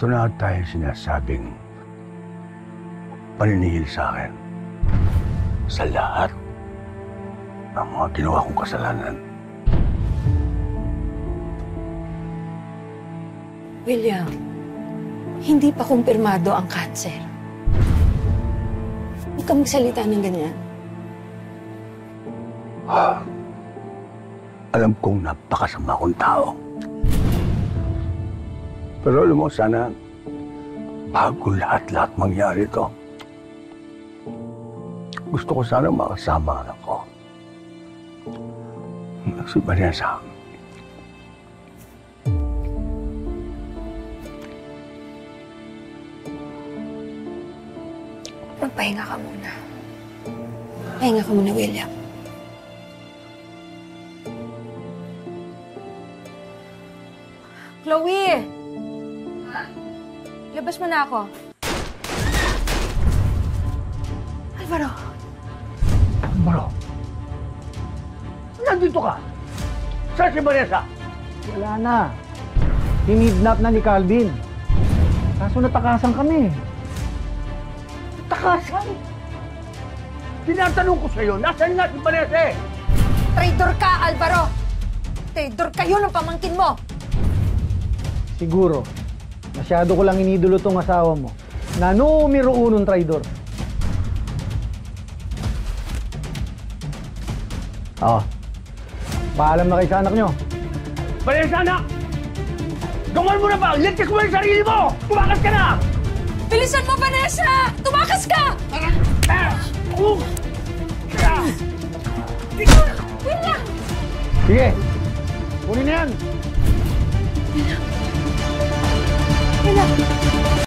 Ito na tayo sinasabing paninihil sa akin sa lahat ng mga ginawa kong kasalanan. William, hindi pa kumpirmado ang cancer. Huwag ka magsalita ng ganyan. Alam kong napakasama kong tao. Pero alam mo, sana bago lahat-lahat mangyari ito, gusto ko sana makasama anak ko. Si Vanessa. Magpahinga ka muna. Pahinga ka muna, William. Chloe! Labas mo na ako. Alvaro! Alvaro! Nandito ka? Saan si Vanessa? Wala na. Kinidnap na ni Calvin. Kaso natakasan kami. Takasan? Tinatanong ko sa'yo, nasaan nga si Vanessa eh? Traitor ka, Alvaro! Traitor kayo ng pamangkin mo! Siguro, masyado ko lang inidolo tong asawa mo. Na numero unong traidor. Paalam na kayo sa anak nyo. Vanessa, anak! Gawin mo na ba? Ligtas mo yung sarili mo! Tumakas ka na! Bilisan mo, Vanessa! Tumakas ka! Sige! Kunin na yan!